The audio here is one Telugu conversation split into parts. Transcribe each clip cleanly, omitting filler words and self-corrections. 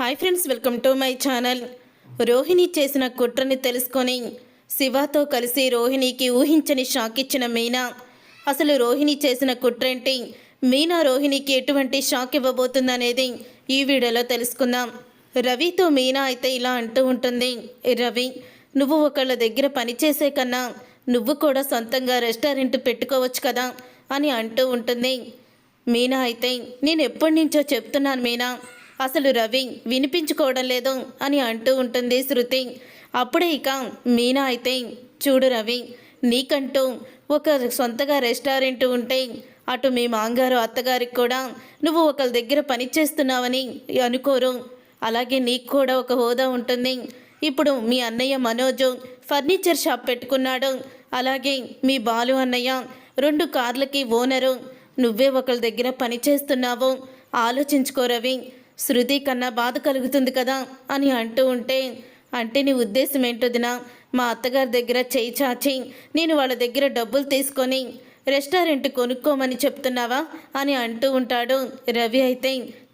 Hi friends, welcome to my channel. Rohini చేసిన కుట్రని తెలుసుకొని శివతో కలిసి రోహిణికి ఊహించని షాక్ ఇచ్చిన మీనా. అసలు రోహిణి చేసిన కుట్రేంటి, మీనా రోహిణికి ఎటువంటి షాక్ ఇవ్వబోతుందనేది ఈ వీడియోలో తెలుసుకుందాం. రవితో మీనా అయితే ఇలా అంటూ ఉంటుంది. రవి, నువ్వు ఒకళ్ళ దగ్గర పనిచేసే కన్నా నువ్వు కూడా సొంతంగా రెస్టారెంట్ పెట్టుకోవచ్చు కదా అని అంటూ ఉంటుంది. మీనా అయితే నేను ఎప్పటి నుంచో చెప్తున్నాను మీనా, అసలు రవి వినిపించుకోవడం లేదు అని అంటూ ఉంటుంది శృతి. అప్పుడే ఇక మీనా అయితే, చూడు రవి, నీకంటూ ఒక సొంతగా రెస్టారెంట్ ఉంటే అటు మీ మాంగారు అత్తగారికి కూడా నువ్వు ఒకరి దగ్గర పని చేస్తున్నావని అనుకోరు. అలాగే నీకు కూడా ఒక హోదా ఉంటుంది. ఇప్పుడు మీ అన్నయ్య మనోజు ఫర్నిచర్ షాప్ పెట్టుకున్నాడు. అలాగే మీ బాలు అన్నయ్య 2 కార్లకి ఓనరు. నువ్వే ఒకరి దగ్గర పని చేస్తున్నావు. ఆలోచించుకో రవి, శృతి కన్నా బాధ కలుగుతుంది కదా అని అంటూ ఉంటే, అంటే నీ ఉద్దేశం ఏంటోదినా, మా అత్తగారి దగ్గర చేయి చాచి నేను వాళ్ళ దగ్గర డబ్బులు తీసుకొని రెస్టారెంట్ కొనుక్కోమని చెప్తున్నావా అని అంటూ ఉంటాడు రవి. అయితే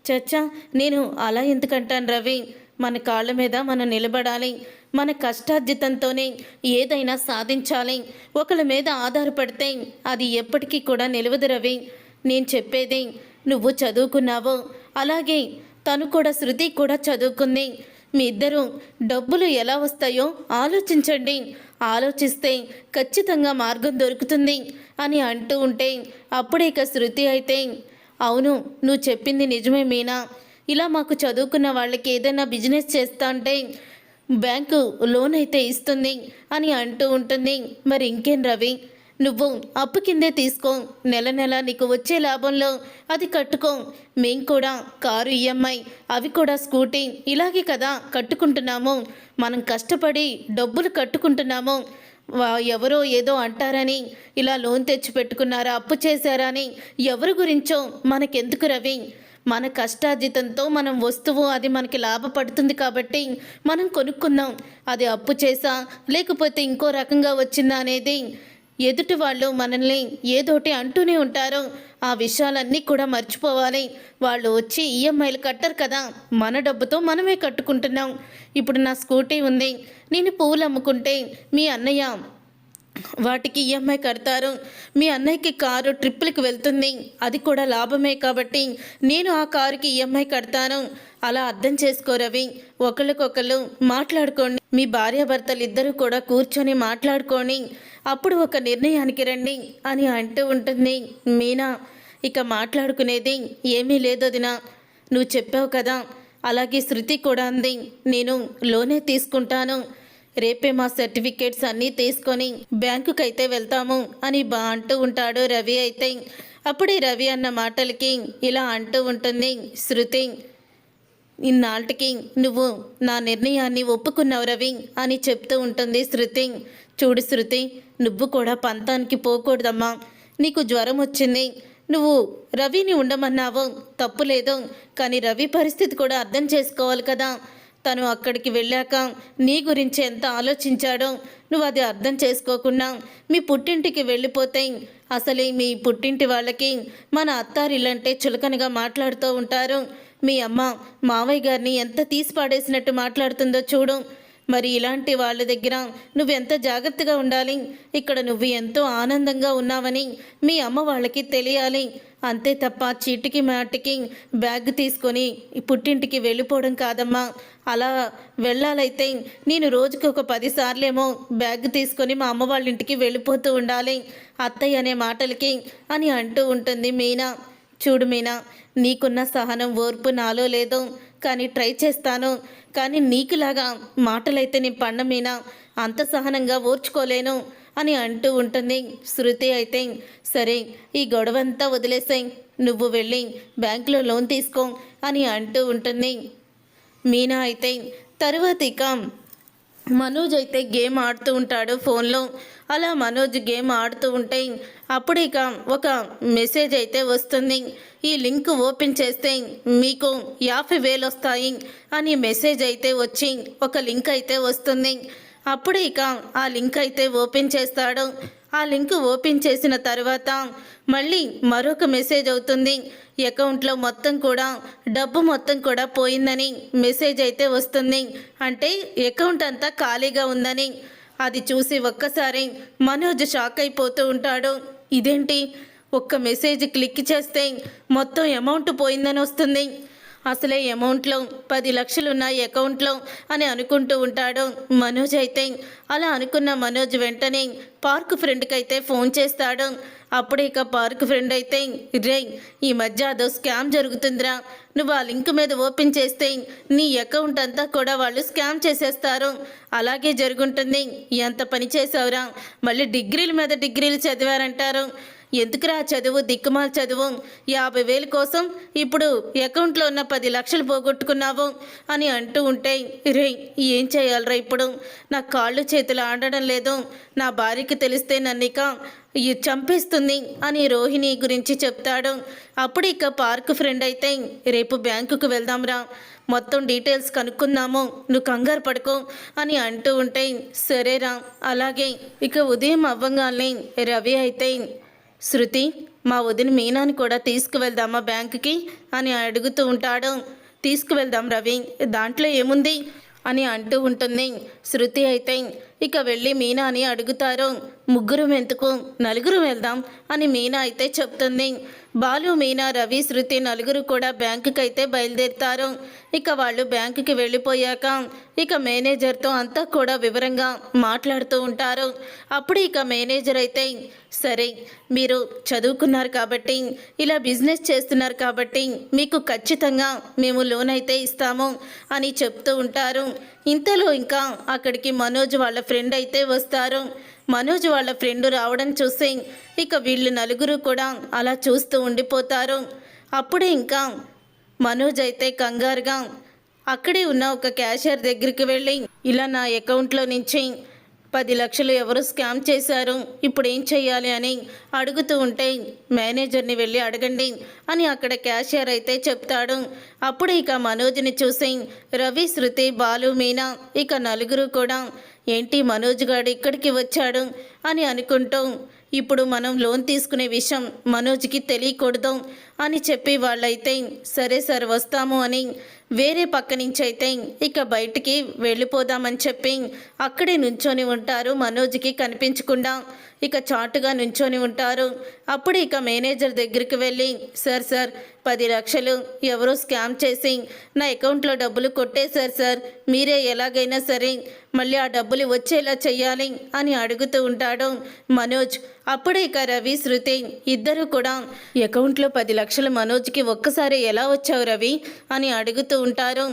చచ్చా, నేను అలా ఎందుకంటాను రవి, మన కాళ్ళ మీద మనం నిలబడాలి. మన కష్టార్జితంతోనే ఏదైనా సాధించాలి. ఒకళ్ళ మీద ఆధారపడితే అది ఎప్పటికీ కూడా నిలవదు రవి. నేను చెప్పేది, నువ్వు చదువుకున్నావు, అలాగే తను కూడా, శృతి కూడా చదువుకుంది. మీ ఇద్దరు డబ్బులు ఎలా వస్తాయో ఆలోచించండి. ఆలోచిస్తే ఖచ్చితంగా మార్గం దొరుకుతుంది అని అంటూ ఉంటే, అప్పుడే ఇక శృతి అయితే, అవును నువ్వు చెప్పింది నిజమే మీనా, ఇలా మాకు చదువుకున్న వాళ్ళకి ఏదైనా బిజినెస్ చేస్తా అంటే బ్యాంకు లోన్ అయితే ఇస్తుంది అని అంటూ ఉంటుంది. మరి ఇంకేం రవి, నువ్వు అప్పు కిందే తీసుకో, నెల నెల నీకు వచ్చే లాభంలో అది కట్టుకో. మేం కూడా కారు ఈఎంఐ, అవి కూడా స్కూటీ, ఇలాగే కదా కట్టుకుంటున్నాము. మనం కష్టపడి డబ్బులు కట్టుకుంటున్నాము. ఎవరో ఏదో అంటారని ఇలా లోన్ తెచ్చి పెట్టుకున్నారా, అప్పు చేశారా అని ఎవరి గురించో మనకెందుకు రవి. మన కష్టార్జితంతో మనం వస్తువు అది మనకి లాభపడుతుంది కాబట్టి మనం కొనుక్కుందాం. అది అప్పు చేసా లేకపోతే ఇంకో రకంగా వచ్చిందా అనేది ఎదుటి వాళ్ళు మనల్ని ఏదోటి అంటూనే ఉంటారు. ఆ విషయాలన్నీ కూడా మర్చిపోవాలి. వాళ్ళు వచ్చి ఈఎంఐలు కట్టరు కదా, మన డబ్బుతో మనమే కట్టుకుంటున్నాం. ఇప్పుడు నా స్కూటీ ఉంది, నేను పువ్వులు అమ్ముకుంటే మీ అన్నయ్య వాటికి ఈఎంఐ కడతారు. మీ అన్నయ్యకి కారు ట్రిప్పులకి వెళ్తుంది, అది కూడా లాభమే కాబట్టి నేను ఆ కారుకి ఈఎంఐ కడతాను. అలా అర్థం చేసుకో రవి, ఒకళ్ళకొకళ్ళు మాట్లాడుకోండి. మీ భార్యాభర్తలు ఇద్దరు కూడా కూర్చొని మాట్లాడుకొని అప్పుడు ఒక నిర్ణయానికి రండి అని అంటూ ఉంటుంది మీనా. ఇక మాట్లాడుకునేది ఏమీ లేదు వదినా, నువ్వు చెప్పావు కదా, అలాగే శృతి కూడా అంది, నేను లోనే తీసుకుంటాను. రేపే మా సర్టిఫికేట్స్ అన్నీ తీసుకొని బ్యాంకుకైతే వెళ్తాము అని అంటూ ఉంటాడు రవి. అయితే అప్పుడే రవి అన్న మాటలకి ఇలా అంటూ ఉంటుంది శృతి, ఇన్నాళ్ళకి నువ్వు నా నిర్ణయాన్ని ఒప్పుకున్నావు రవి అని చెప్తూ ఉంటుంది శృతి. చూడు శృతి, నువ్వు కూడా పంతానికి పోకూడదమ్మా. నీకు జ్వరం వచ్చింది, నువ్వు రవిని ఉండమన్నావు, తప్పు లేదు. కానీ రవి పరిస్థితి కూడా అర్థం చేసుకోవాలి కదా. తను అక్కడికి వెళ్ళాక నీ గురించి ఎంత ఆలోచించాడో నువ్వు అది అర్థం చేసుకోకుండా మీ పుట్టింటికి వెళ్ళిపోతే అసలే మీ పుట్టింటి వాళ్ళకి మన అత్తారిల్లంటే చులకనగా మాట్లాడుతూ ఉంటారు. మీ అమ్మ మావయ్య గారిని ఎంత తీసి పాడేసినట్టు మాట్లాడుతుందో చూడు. మరి ఇలాంటి వాళ్ళ దగ్గర నువ్వెంత జాగ్రత్తగా ఉండాలి. ఇక్కడ నువ్వు ఎంతో ఆనందంగా ఉన్నావని మీ అమ్మ వాళ్ళకి తెలియాలి. అంతే తప్ప చీటికి మాటికి బ్యాగ్ తీసుకొని పుట్టింటికి వెళ్ళిపోవడం కాదమ్మా. అలా వెళ్ళాలైతే నేను రోజుకి ఒక 10 సార్లేమో బ్యాగ్ తీసుకొని మా అమ్మ వాళ్ళ ఇంటికి వెళ్ళిపోతూ ఉండాలి అత్తయ్య అనే మాటలకి అని అంటూ ఉంటుంది మీనా. చూడు మీనా, నీకున్న సహనం ఓర్పు నాలో లేదు, కానీ ట్రై చేస్తాను. కానీ నీకులాగా మాటలైతే నేను పన్న మీనా, అంత సహనంగా ఓర్చుకోలేను అని అంటూ ఉంటుంది శృతి. అయితే సరే, ఈ గొడవంతా వదిలేసాయి, నువ్వు వెళ్ళి బ్యాంకులో లోన్ తీసుకో అని అంటూ ఉంటుంది మీనా. అయితే తరువాత ఇక మనోజ్ అయితే గేమ్ ఆడుతూ ఉంటాడు ఫోన్లో. అలా మనోజ్ గేమ్ ఆడుతూ ఉంటే అప్పుడు ఇక ఒక మెసేజ్ అయితే వస్తుంది. ఈ లింక్ ఓపెన్ చేస్తే మీకు 50,000 వస్తాయి అని మెసేజ్ అయితే వచ్చి ఒక లింక్ అయితే వస్తుంది. అప్పుడు ఇక ఆ లింక్ అయితే ఓపెన్ చేస్తాడు. ఆ లింక్ ఓపెన్ చేసిన తర్వాత మళ్ళీ మరొక మెసేజ్ అవుతుంది. అకౌంట్లో మొత్తం కూడా డబ్బు మొత్తం కూడా పోయిందని మెసేజ్ అయితే వస్తుంది. అంటే అకౌంట్ అంతా ఖాళీగా ఉందని. అది చూసి ఒక్కసారి మనోజ్ షాక్ అయిపోతూ ఉంటాడు. ఇదేంటి, ఒక్క మెసేజ్ క్లిక్ చేస్తే మొత్తం అమౌంట్ పోయిందని వస్తుంది, అసలే అమౌంట్లో 10 లక్షలు ఉన్నాయి అకౌంట్లో అని అనుకుంటూ ఉంటాడు మనోజ్. అయితే అలా అనుకున్న మనోజ్ వెంటనే పార్క్ ఫ్రెండ్కి అయితే ఫోన్ చేస్తాడు. అప్పుడే ఇక పార్క్ ఫ్రెండ్ అయితే, రే ఈ మధ్య అదో స్కామ్ జరుగుతుందిరా, నువ్వు ఆ లింక్ మీద ఓపెన్ చేస్తే నీ అకౌంట్ అంతా కూడా వాళ్ళు స్కామ్ చేసేస్తారు, అలాగే జరుగుంటుంది, ఎంత పని చేసావురా, మళ్ళీ డిగ్రీల మీద డిగ్రీలు చదివారంటారు, ఎందుకురా చదువు, దిక్కుమాల చదువు, 50,000 కోసం ఇప్పుడు అకౌంట్లో ఉన్న 10 లక్షలు పోగొట్టుకున్నావు అని అంటూ ఉంటే, రే ఏం చేయాలరా ఇప్పుడు, నా కాళ్ళు చేతులు ఆడడం లేదు, నా భార్యకి తెలిస్తే నన్నిక చంపేస్తుంది అని రోహిణి గురించి చెప్తాడు. అప్పుడు ఇక పార్క్ ఫ్రెండ్ అయితే, రేపు బ్యాంకుకు వెళ్దాంరా, మొత్తం డీటెయిల్స్ కనుక్కుందాము, నువ్వు కంగారు పడుకో అని అంటూ ఉంటే, సరేరా అలాగే. ఇక ఉదయం అవ్వంగానే రవి అయితే, శృతి మా వదిన మీనాని కూడా తీసుకువెళ్దామా బ్యాంకుకి అని అడుగుతూ ఉంటాడు. తీసుకువెళ్దాం రవి, దాంట్లో ఏముంది అని అంటూ ఉంటుంది. శృతి అయితే ఇక వెళ్ళి మీనాని అడుగుతారు. ముగ్గురు ఎందుకు, నలుగురు వెళ్దాం అని మీనా అయితే చెప్తుంది. బాలు, మీనా, రవి, శృతి నలుగురు కూడా బ్యాంకుకి అయితే బయలుదేరుతారు. ఇక వాళ్ళు బ్యాంకుకి వెళ్ళిపోయాక ఇక మేనేజర్తో అంతా కూడా వివరంగా మాట్లాడుతూ ఉంటారు. అప్పుడు ఇక మేనేజర్ అయితే, సరే మీరు చదువుకున్నారు కాబట్టి, ఇలా బిజినెస్ చేస్తున్నారు కాబట్టి మీకు ఖచ్చితంగా మేము లోన్ అయితే ఇస్తాము అని చెప్తూ ఉంటారు. ఇంతలో ఇంకా అక్కడికి మనోజ్ వాళ్ళ ఫ్రెండ్ అయితే వస్తారు. మనోజ్ వాళ్ళ ఫ్రెండ్ రావడం చూసి ఇక వీళ్ళు నలుగురు కూడా అలా చూస్తూ ఉండిపోతారు. అప్పుడే ఇంకా మనోజ్ అయితే కంగారుగా అక్కడే ఉన్న ఒక క్యాషియర్ దగ్గరికి వెళ్ళి, ఇలా నా అకౌంట్లో నుంచి 10 లక్షలు ఎవరు స్కామ్ చేశారు, ఇప్పుడు ఏం చెయ్యాలి అని అడుగుతూ ఉంటే, మేనేజర్ని వెళ్ళి అడగండి అని అక్కడ క్యాషియర్ అయితే చెప్తాడు. అప్పుడు ఇక మనోజ్ని చూసి రవి, శృతి, బాలు, మీనా ఇక నలుగురు కూడా, ఏంటి మనోజ్ గారు ఇక్కడికి వచ్చాడు అని అనుకుంటూ, ఇప్పుడు మనం లోన్ తీసుకునే విషయం మనోజ్కి తెలియకూడదు అని చెప్పి వాళ్ళైతే సరే సార్ వస్తాము అని వేరే పక్క నుంచి అయితే ఇక బయటికి వెళ్ళిపోదామని చెప్పి అక్కడే నుంచొని ఉంటారు. మనోజ్కి కనిపించకుండా ఇక చాటుగా నుంచొని ఉంటారు. అప్పుడు ఇక మేనేజర్ దగ్గరికి వెళ్ళి, సార్ 10 లక్షలు ఎవరో స్కామ్ చేసి నా అకౌంట్లో డబ్బులు కొట్టేశారు సార్, మీరే ఎలాగైనా సరే మళ్ళీ ఆ డబ్బులు వచ్చేలా చెయ్యాలి అని అడుగుతూ ఉంటాడు మనోజ్. అప్పుడు ఇక రవి, శృతి ఇద్దరు కూడా, అకౌంట్లో 10 లక్షలు మనోజ్కి ఒక్కసారి ఎలా వచ్చావు రవి అని అడుగుతూ ఉంటారు.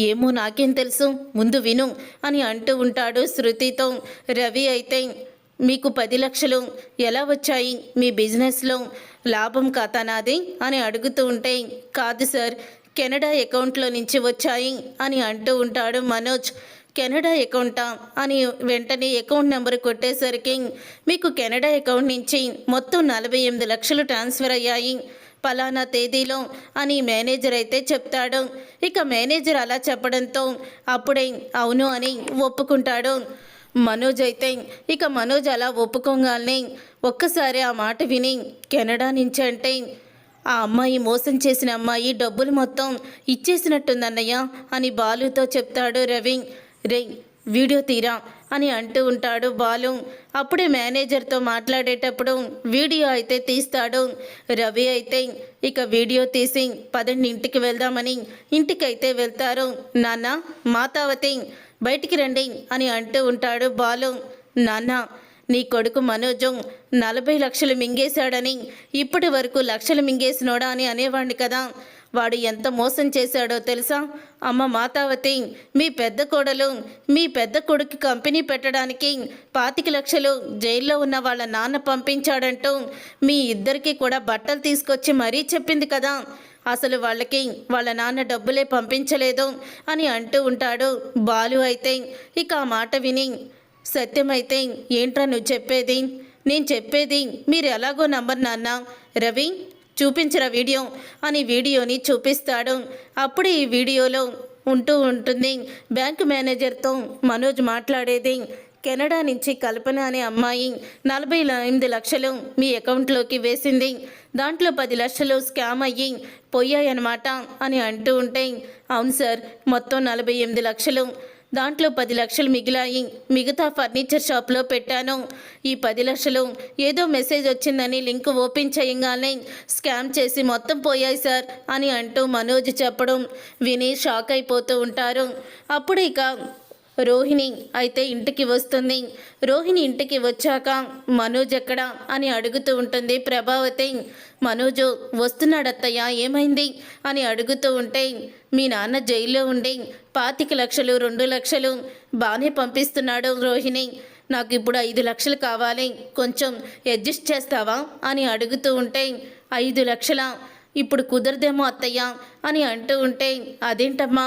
ఏమో నాకేం తెలుసు, ముందు విను అని అంటూ ఉంటాడు శృతితో. రవి అయితే, మీకు 10 లక్షలు ఎలా వచ్చాయి, మీ బిజినెస్లో లాభం ఖాతా నాది అని అడుగుతూ ఉంటే, కాదు సార్ కెనడా అకౌంట్లో నుంచి వచ్చాయి అని అంటూ ఉంటాడు మనోజ్. కెనడా అకౌంటా అని వెంటనే అకౌంట్ నెంబర్ కొట్టేసరికి, మీకు కెనడా అకౌంట్ నుంచి మొత్తం 48 లక్షలు ట్రాన్స్ఫర్ అయ్యాయి పలానా తేదీలో అని మేనేజర్ అయితే చెప్తాడు. ఇక మేనేజర్ అలా చెప్పడంతో అప్పుడే అవును అని ఒప్పుకుంటాడు మనోజ్. అయితే ఇక మనోజ్ అలా ఒప్పుకోగానే ఒక్కసారి ఆ మాట విని, కెనడా నుంచి అంటే ఆ అమ్మాయి మోసం చేసిన అమ్మాయి డబ్బులు మొత్తం ఇచ్చేసినట్టుందన్నయ్య అని బాలుతో చెప్తాడు రవి. రే వీడియో తీరా అని అంటూ ఉంటాడు బాలు. అప్పుడే మేనేజర్తో మాట్లాడేటప్పుడు వీడియో అయితే తీస్తాడు రవి. అయితే ఇక వీడియో తీసి పదండి ఇంటికి వెళ్దామని ఇంటికైతే వెళ్తారు. నాన్న, మాతావతి బయటికి రండి అని అంటూ ఉంటాడు బాలు. నాన్న, నీ కొడుకు మనోజు 40 లక్షలు మింగేశాడని ఇప్పటి వరకు లక్షలు మింగేసినోడా అని అనేవాడిని కదా, వాడు ఎంత మోసం చేశాడో తెలుసా? అమ్మ మాతావతి, మీ పెద్ద కోడలు మీ పెద్ద కొడుకు కంపెనీ పెట్టడానికి 25 లక్షలు జైల్లో ఉన్న వాళ్ళ నాన్న పంపించాడంటూ మీ ఇద్దరికి కూడా బట్టలు తీసుకొచ్చి మరీ చెప్పింది కదా, అసలు వాళ్ళకి వాళ్ళ నాన్న డబ్బులే పంపించలేదు అని అంటూ ఉంటాడు బాలు. అయితే ఇక ఆ మాట విని, సత్యమైతే ఏంట్రా నువ్వు చెప్పేది, నేను చెప్పేది మీరు ఎలాగో నమ్మరు నాన్న, రవి చూపించరా వీడియో అని వీడియోని చూపిస్తాడు. అప్పుడు ఈ వీడియోలో ఉంటుంది బ్యాంకు మేనేజర్తో మనోజ్ మాట్లాడేది. కెనడా నుంచి కల్పన అనే అమ్మాయి 48 లక్షలు మీ అకౌంట్లోకి వేసింది. దాంట్లో 10 లక్షలు స్కామ్ అయ్యి పోయాయన్నమాట అని అంటూ ఉంటే, అవును సార్, మొత్తం 48 లక్షలు, దాంట్లో 10 లక్షలు మిగిలాయి, మిగతా ఫర్నిచర్ షాప్లో పెట్టాను. ఈ 10 లక్షలు ఏదో మెసేజ్ వచ్చిందని లింక్ ఓపెన్ చేయగానే స్కామ్ చేసి మొత్తం పోయాయి సార్ అని అంటూ మనోజ్ చెప్పడం విని షాక్ అయిపోతూ ఉంటారు. అప్పుడు ఇక రోహిణి అయితే ఇంటికి వస్తుంది. రోహిణి ఇంటికి వచ్చాక మనోజ్ ఎక్కడా అని అడుగుతూ ఉంటుంది ప్రభావతి. మనోజు వస్తున్నాడత్తయ్య, ఏమైంది అని అడుగుతూ ఉంటే, మీ నాన్న జైల్లో ఉండి 25 లక్షలు 2 లక్షలు బాగానే పంపిస్తున్నాడు రోహిణి, నాకు ఇప్పుడు 5 లక్షలు కావాలి, కొంచెం అడ్జస్ట్ చేస్తావా అని అడుగుతూ ఉంటే, 5 లక్షల ఇప్పుడు కుదరదేమో అత్తయ్య అని అంటూ ఉంటే, అదేంటమ్మా,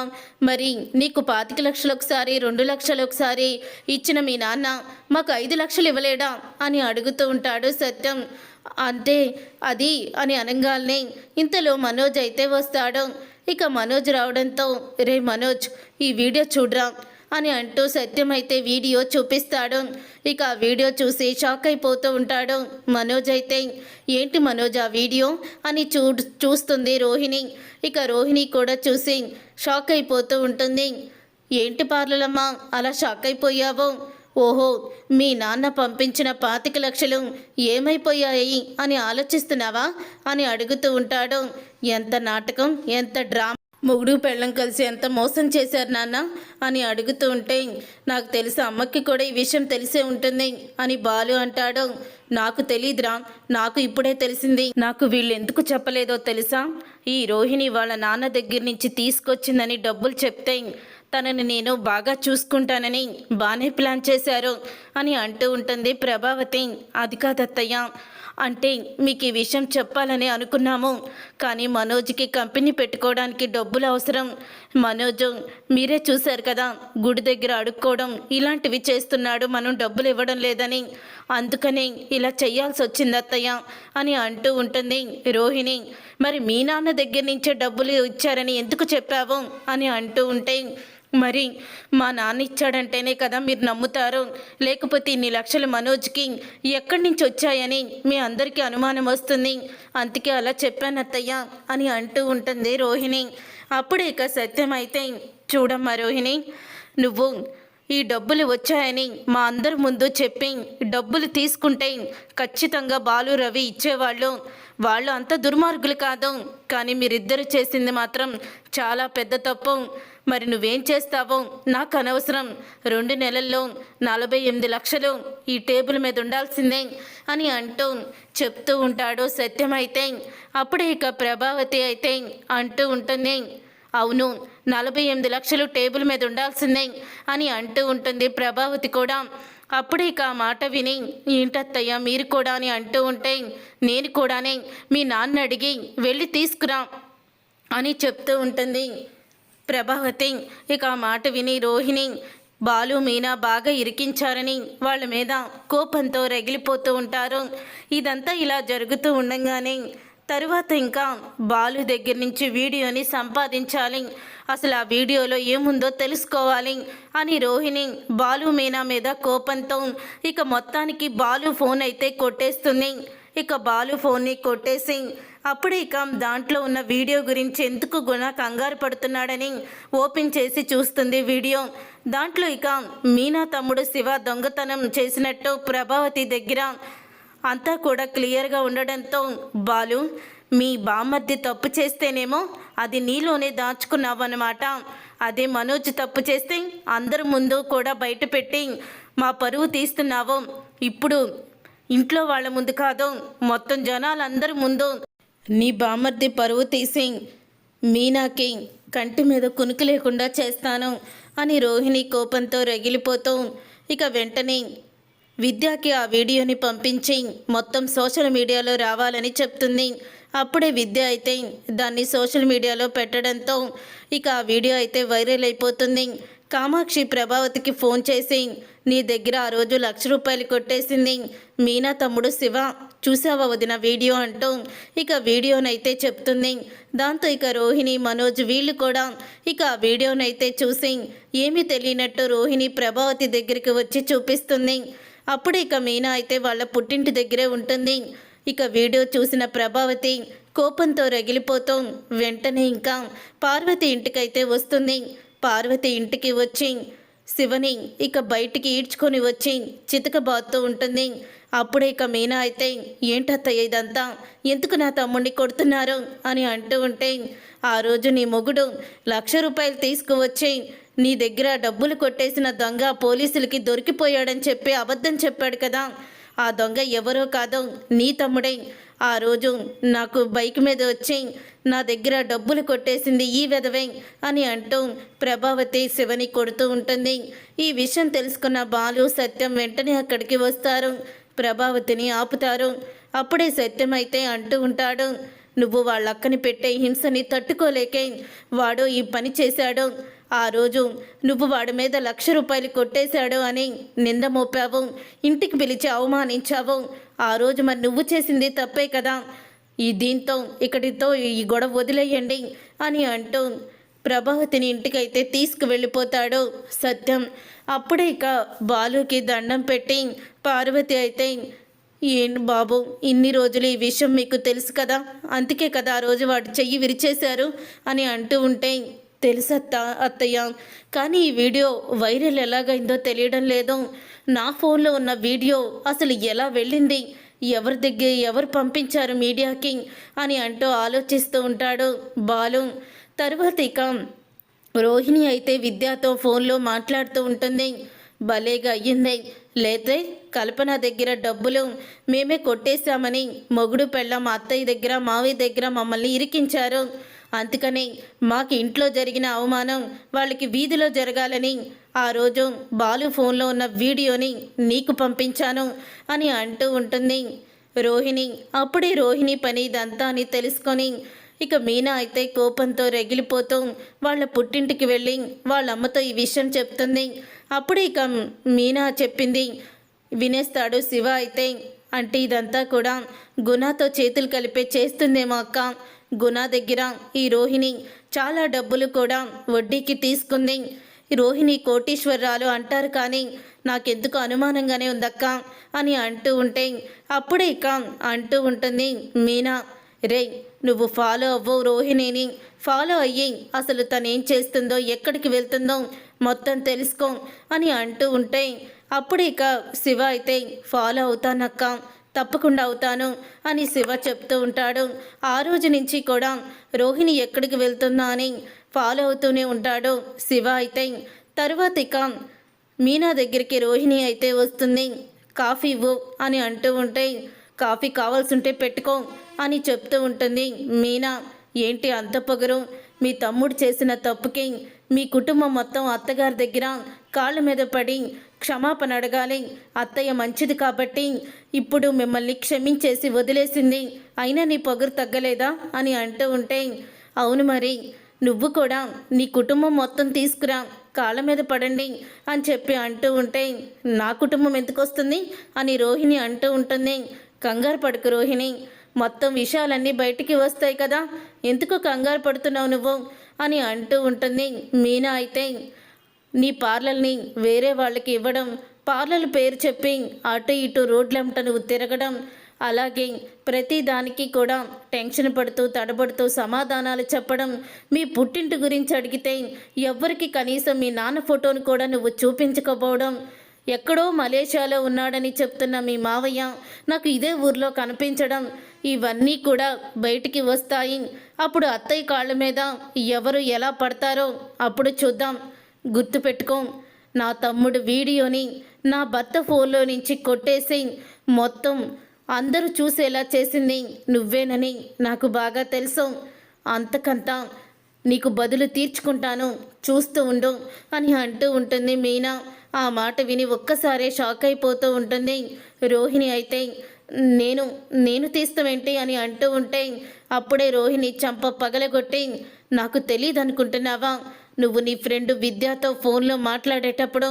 మరి నీకు 25 లక్షలు ఒకసారి 2 లక్షలు ఒకసారి ఇచ్చిన మీ నాన్న మాకు 5 లక్షలు ఇవ్వలేడా అని అడుగుతూ ఉంటాడు సత్యం. అంటే అది అని అనగానే ఇంతలో మనోజ్ అయితే వస్తాడు. ఇక మనోజ్ రావడంతో, రే మనోజ్, ఈ వీడియో చూడరా అని అంటూ సత్యం అయితే వీడియో చూపిస్తాడు. ఇక ఆ వీడియో చూసి షాక్ అయిపోతూ ఉంటాడు మనోజ్ అయితే. ఏంటి మనోజ్ ఆ వీడియో అని చూస్తుంది రోహిణి. ఇక రోహిణి కూడా చూసి షాక్ అయిపోతూ ఉంటుంది. ఏంటి పార్లలమ్మా అలా షాక్ అయిపోయావు? ఓహో, మీ నాన్న పంపించిన 25 లక్షలు ఏమైపోయాయి అని ఆలోచిస్తున్నావా అని అడుగుతూ ఉంటాడు. ఎంత నాటకం, ఎంత డ్రామా, మొగుడు పెళ్ళం కలిసి ఎంత మోసం చేశారు నాన్న అని అడుగుతూ ఉంటే, నాకు తెలుసు అమ్మకి కూడా ఈ విషయం తెలిసే ఉంటుంది అని బాలు అంటాడు. నాకు తెలీదురా, నాకు ఇప్పుడే తెలిసింది. నాకు వీళ్ళు ఎందుకు చెప్పలేదో తెలుసా? ఈ రోహిణి వాళ్ళ నాన్న దగ్గర నుంచి తీసుకొచ్చిందని డబ్బులు చెప్తే తనని నేను బాగా చూసుకుంటానని బాగానే ప్లాన్ చేశారు అని అంటూ ఉంటుంది ప్రభావతి. అది కాదత్తయ్య, అంటే మీకు ఈ విషయం చెప్పాలని అనుకున్నాము, కానీ మనోజ్కి కంపెనీ పెట్టుకోవడానికి డబ్బులు అవసరం. మనోజ్ మీరే చూశారు కదా, గుడి దగ్గర అడుక్కోవడం ఇలాంటివి చేస్తున్నాడు, మనం డబ్బులు ఇవ్వడం లేదని, అందుకని ఇలా చెయ్యాల్సి వచ్చింది అత్తయ్య అని అంటూ ఉంటుంది రోహిణి. మరి మీ నాన్న దగ్గర నుంచే డబ్బులు ఇచ్చారని ఎందుకు చెప్పావు అని అంటూ ఉంటే, మరి మా నాన్న ఇచ్చాడంటేనే కదా మీరు నమ్ముతారు, లేకపోతే ఇన్ని లక్షలు మనోజ్కి ఎక్కడి నుంచి వచ్చాయని మీ అందరికీ అనుమానం వస్తుంది, అందుకే అలా చెప్పాను అత్తయ్య అని అంటూ ఉంటుంది రోహిణి. అప్పుడే ఇక సత్యం అయితే, చూడమ్మా రోహిణి, నువ్వు ఈ డబ్బులు వచ్చాయని మా అందరి ముందు చెప్పి డబ్బులు తీసుకుంటే ఖచ్చితంగా బాలు రవి ఇచ్చేవాళ్ళు, వాళ్ళు అంత దుర్మార్గులు కాదు, కానీ మీరిద్దరు చేసింది మాత్రం చాలా పెద్ద తప్పు. మరి నువ్వేం చేస్తావో నాకు అనవసరం, 2 నెలల్లో 48 లక్షలు ఈ టేబుల్ మీద ఉండాల్సిందే అని అంటూ చెప్తూ ఉంటాడు సత్యం అయితే. అప్పుడే ఇక ప్రభావతి అయితే అంటూ ఉంటుంది, అవును 48 లక్షలు టేబుల్ మీద ఉండాల్సిందే అని అంటూ ఉంటుంది ప్రభావతి కూడా. అప్పుడే ఇక ఆ మాట విని, ఏంటత్తయ్య మీరు కూడా అని అంటూ ఉంటే, నేను కూడానే మీ నాన్న అడిగి వెళ్ళి తీసుకురా అని చెప్తూ ఉంటుంది ప్రభావతి. ఇక ఆ మాట విని రోహిణి, బాలు మీనా బాగా ఇరికించారని వాళ్ళ మీద కోపంతో రగిలిపోతూ ఉంటారు. ఇదంతా ఇలా జరుగుతూ ఉండగానే తరువాత ఇంకా బాలు దగ్గర నుంచి వీడియోని సంపాదించాలి, అసలు ఆ వీడియోలో ఏముందో తెలుసుకోవాలి అని రోహిణి బాలు మీనా మీద కోపంతో ఇక మొత్తానికి బాలు ఫోన్ అయితే కొట్టేస్తుంది. ఇక బాలు ఫోన్ని కొట్టేసి అప్పుడు ఇక దాంట్లో ఉన్న వీడియో గురించి ఎందుకు గుణ కంగారు పడుతున్నాడని ఓపెన్ చేసి చూస్తుంది వీడియో. దాంట్లో ఇక మీనా తమ్ముడు శివ దొంగతనం చేసినట్టు ప్రభావతి దగ్గర అంతా కూడా క్లియర్గా ఉండడంతో, బాలు మీ బామ్మర్ది తప్పు చేస్తేనేమో అది నీలోనే దాచుకున్నావన్నమాట, అదే మనోజ్ తప్పు చేస్తే అందరి ముందు కూడా బయట పెట్టి మా పరువు తీస్తున్నావు, ఇప్పుడు ఇంట్లో వాళ్ళ ముందు కాదు మొత్తం జనాలందరి ముందు నీ బామ్మర్ది పరువు తీసి మీనాకి కంటి మీద కునుకు లేకుండా చేస్తాను అని రోహిణి కోపంతో రగిలిపోతూ ఇక వెంటనే విద్యకి ఆ వీడియోని పంపించి మొత్తం సోషల్ మీడియాలో రావాలని చెప్తుంది. అప్పుడే విద్య అయితే దాన్ని సోషల్ మీడియాలో పెట్టడంతో ఇక ఆ వీడియో అయితే వైరల్ అయిపోతుంది. కామాక్షి ప్రభావతికి ఫోన్ చేసి, నీ దగ్గర ఆ రోజు 1,00,000 రూపాయలు కొట్టేసింది మీనా తమ్ముడు శివ, చూసావా వదిన వీడియో అంటూ ఇక వీడియోనైతే చెప్తుంది. దాంతో ఇక రోహిణి మనోజ్ వీళ్ళు కూడా ఇక ఆ వీడియోనైతే చూసి ఏమీ తెలియనట్టు రోహిణి ప్రభావతి దగ్గరికి వచ్చి చూపిస్తుంది. అప్పుడు ఇక మీనా అయితే వాళ్ళ పుట్టింటి దగ్గరే ఉంటుంది. ఇక వీడియో చూసిన ప్రభావతి కోపంతో రగిలిపోతూ వెంటనే ఇంకా పార్వతి ఇంటికైతే వస్తుంది. పార్వతి ఇంటికి వచ్చి శివని ఇక బయటికి ఈడ్చుకొని వచ్చి చితకబాదుతూ ఉంటుంది. అప్పుడే ఇక మీనా అయితే ఏంటత్తయ్య ఇదంతా, ఎందుకు నా తమ్ముడిని కొడుతున్నారు అని అంటూ ఉంటే, ఆ రోజు నీ మొగుడు 1,00,000 రూపాయలు తీసుకువచ్చి నీ దగ్గర డబ్బులు కొట్టేసిన దొంగ పోలీసులకి దొరికిపోయాడని చెప్పి అబద్ధం చెప్పాడు కదా, ఆ దొంగ ఎవరో కాదో నీ తమ్ముడే. ఆ రోజు నాకు బైక్ మీద వచ్చి నా దగ్గర డబ్బులు కొట్టేసింది ఈ వెధవే అని అంటూ ప్రభావతి శివని కొడుతూ ఉంటుంది. ఈ విషయం తెలుసుకున్న బాలు సత్యం వెంటనే అక్కడికి వస్తారు. ప్రభావతిని ఆపుతారు. అప్పుడే సత్యం అయితే అంటూ ఉంటాడు, నువ్వు వాళ్ళక్కని పెట్టే హింసని తట్టుకోలేకే వాడు ఈ పని చేశాడు. ఆ రోజు నువ్వు వాడి మీద 1,00,000 రూపాయలు కొట్టేశాడు అని నింద మోపావు, ఇంటికి పిలిచి అవమానించావు. ఆ రోజు మరి నువ్వు చేసింది తప్పే కదా, దీంతో ఇక్కడితో ఈ గొడవ వదిలేయండి అని అంటూ ప్రభావతిని ఇంటికైతే తీసుకువెళ్ళిపోతాడు సత్యం. అప్పుడే ఇక బాలుకి దండం పెట్టి పార్వతి అయితే, ఏంటి బాబు ఇన్ని రోజులు ఈ విషయం మీకు తెలుసు కదా, అందుకే కదా ఆ రోజు వాడు చెయ్యి విరిచేశారు అని అంటూ ఉంటే, అత్తయ్య, కానీ ఈ వీడియో వైరల్ ఎలాగైందో తెలియడం లేదు. నా ఫోన్లో ఉన్న వీడియో అసలు ఎలా వెళ్ళింది, ఎవరు పంపించారు మీడియాకి అని అంటూ ఆలోచిస్తూ ఉంటాడు బాలు. తర్వాత ఇక రోహిణి అయితే విద్యతో ఫోన్లో మాట్లాడుతూ ఉంటుంది. భలేగా అయ్యింది, లేతే కల్పన దగ్గర డబ్బులు మేమే కొట్టేశామని మొగుడు పెళ్ళం అత్తయ్య దగ్గర మావయ్య దగ్గర మమ్మల్ని ఇరికించారు. అందుకని మాకు ఇంట్లో జరిగిన అవమానం వాళ్ళకి వీధిలో జరగాలని ఆ రోజు బాలు ఫోన్లో ఉన్న వీడియోని నీకు పంపించాను అని అంటూ ఉంటుంది రోహిణి. అప్పుడే రోహిణి పని ఇదంతా అని తెలుసుకొని ఇక మీనా అయితే కోపంతో రగిలిపోతూ వాళ్ళ పుట్టింటికి వెళ్ళి వాళ్ళ అమ్మతో ఈ విషయం చెప్తుంది. అప్పుడే ఇక మీనా చెప్పింది వినేస్తాడు శివ అయితే, అంటే ఇదంతా కూడా గుణతో చేతులు కలిపే చేస్తుందేమో అక్క. గుణ దగ్గర ఈ రోహిణి చాలా డబ్బులు కూడా వడ్డీకి తీసుకుంది. రోహిణి కోటీశ్వరరాలు అంటారు కానీ నాకెందుకు అనుమానంగానే ఉందక్క అని అంటూ ఉంటే, అప్పుడే ఇక అంటూ ఉంటుంది మీనా, రే నువ్వు ఫాలో అవ్వవు రోహిణిని, ఫాలో అయ్యి అసలు తనేం చేస్తుందో ఎక్కడికి వెళ్తుందో మొత్తం తెలుసుకో అని అంటూ ఉంటే, అప్పుడు ఇక శివ అయితే ఫాలో అవుతానక్క, తప్పకుండా అవుతాను అని శివ చెప్తూ ఉంటాడు. ఆ రోజు నుంచి కూడా రోహిణి ఎక్కడికి వెళ్తుందా అని ఫాలో అవుతూనే ఉంటాడు శివ అయితే. తర్వాత ఇక మీనా దగ్గరికి రోహిణి అయితే వస్తుంది. కాఫీ ఇవ్వు అని అంటూ ఉంటే, కాఫీ కావాల్సింటే పెట్టుకో అని చెప్తూ ఉంటుంది మీనా. ఏంటి అంత పొగరు, మీ తమ్ముడు చేసిన తప్పుకి మీ కుటుంబం మొత్తం అత్తగారి దగ్గర కాళ్ళ మీద పడి క్షమాపణ అడగాలి. అత్తయ్య మంచిది కాబట్టి ఇప్పుడు మిమ్మల్ని క్షమించేసి వదిలేసింది, అయినా నీ పొగరు తగ్గలేదా అని అంటూ ఉంటే, అవును మరి నువ్వు కూడా నీ కుటుంబం మొత్తం తీసుకురా, కాళ్ళ మీద పడండి అని చెప్పి అంటూ ఉంటే, నా కుటుంబం ఎందుకు వస్తుంది అని రోహిణి అంటూ ఉంటుంది. కంగారు పడుకు రోహిణి, మొత్తం విషయాలన్నీ బయటికి వస్తాయి కదా, ఎందుకు కంగారు పడుతున్నావు నువ్వు అని అంటూ ఉంటుంది మీనా అయితే. నీ పార్లర్ని వేరే వాళ్ళకి ఇవ్వడం, పార్లర్ పేరు చెప్పి అటు ఇటు రోడ్లంట నువ్వు తిరగడం, అలాగే ప్రతి దానికి కూడా టెన్షన్ పడుతూ తడబడుతూ సమాధానాలు చెప్పడం, మీ పుట్టింటి గురించి అడిగితే ఎవ్వరికి కనీసం మీ నాన్న ఫోటోను కూడా నువ్వు చూపించకపోవడం, ఎక్కడో మలేషియాలో ఉన్నాడని చెప్తున్న మీ మావయ్య నాకు ఇదే ఊర్లో కనిపించడం, ఇవన్నీ కూడా బయటికి వస్తాయి. అప్పుడు అత్తయ్య కాళ్ళ మీద ఎవరు ఎలా పడతారో అప్పుడు చూద్దాం. గుర్తుపెట్టుకో, నా తమ్ముడు వీడియోని నా భర్త ఫోన్లో నుంచి కొట్టేసి మొత్తం అందరూ చూసేలా చేసింది నువ్వేనని నాకు బాగా తెలుసు. అంతకంతా నీకు బదులు తీర్చుకుంటాను, చూస్తూ ఉండు అని అంటూ ఉంటుంది మీనా. ఆ మాట విని ఒక్కసారే షాక్ అయిపోతూ ఉంటుంది రోహిణి అయితే. నేను తీస్తావేంటి అని అంటూ ఉంటే, అప్పుడే రోహిణి చంప పగలగొట్టి, నాకు తెలియదు అనుకుంటున్నావా, నువ్వు నీ ఫ్రెండ్ విద్యతో ఫోన్లో మాట్లాడేటప్పుడు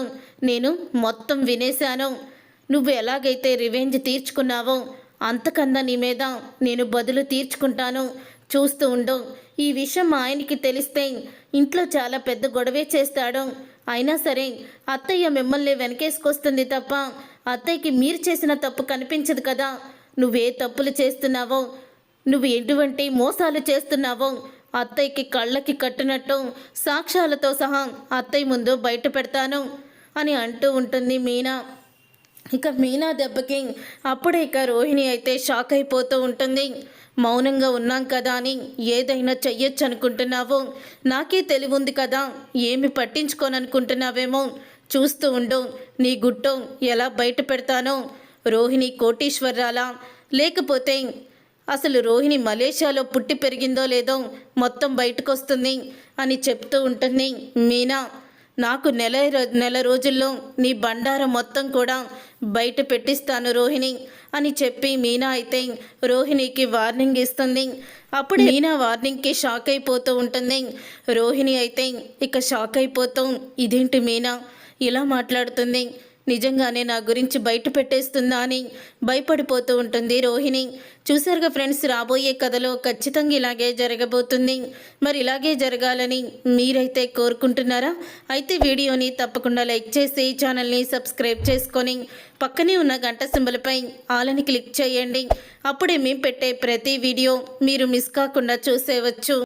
నేను మొత్తం వినేశాను. నువ్వు ఎలాగైతే రివెంజ్ తీర్చుకున్నావో అంతకన్నా నీ మీద నేను బదులు తీర్చుకుంటాను, చూస్తూ ఉండు. ఈ విషయం మా ఆయనకి తెలిస్తే ఇంట్లో చాలా పెద్ద గొడవే చేస్తాడు. అయినా సరే అత్తయ్య మిమ్మల్ని వెనకేసుకొస్తుంది తప్ప అత్తయ్యకి మీరు చేసిన తప్పు కనిపించదు కదా. నువ్వే తప్పులు చేస్తున్నావో, నువ్వు ఎటువంటి మోసాలు చేస్తున్నావో అత్తయ్యకి కళ్ళకి కట్టినట్టు సాక్ష్యాలతో సహా అత్తయ్య ముందు బయట పెడతాను అని అంటూ ఉంటుంది మీనా. ఇక మీనా దెబ్బకి అప్పుడే ఇక రోహిణి అయితే షాక్ అయిపోతూ ఉంటుంది. మౌనంగా ఉన్నాం కదా అని ఏదైనా చెయ్యొచ్చు అనుకుంటున్నావు, నాకే తెలివి ఉంది కదా, ఏమి పట్టించుకోననుకుంటున్నావేమో, చూస్తూ ఉండు నీ గుట్టం ఎలా బయట పెడతానో. రోహిణి కోటీశ్వరరాలా, లేకపోతే అసలు రోహిణి మలేషియాలో పుట్టి పెరిగిందో లేదో మొత్తం బయటకు వస్తుంది అని చెప్తూ ఉంటుంది మీనా. నాకు నెల రోజుల్లో నీ బండారం మొత్తం కూడా బయట పెట్టిస్తాను రోహిణి అని చెప్పి మీనా అయితే రోహిణికి వార్నింగ్ ఇస్తుంది. అప్పుడు మీనా వార్నింగ్కి షాక్ అయిపోతూ ఉంటుంది. రోహిణి అయితే ఇక షాక్ అయిపోతూ ఇదేంటి మీనా ఇలా మాట్లాడుతుంది, నిజంగానే నా గురించి బయట పెట్టేస్తుందా అని భయపడిపోతూ ఉంటుంది రోహిణి. చూసారుగా ఫ్రెండ్స్, రాబోయే కథలో ఖచ్చితంగా ఇలాగే జరగబోతుంది. మరి ఇలాగే జరగాలని మీరైతే కోరుకుంటున్నారా? అయితే వీడియోని తప్పకుండా లైక్ చేసి ఛానల్ని సబ్స్క్రైబ్ చేసుకొని పక్కనే ఉన్న గంట సింబల్పై ఆలని క్లిక్ చేయండి. అప్పుడే మేము పెట్టే ప్రతి వీడియో మీరు మిస్ కాకుండా చూసేవచ్చు.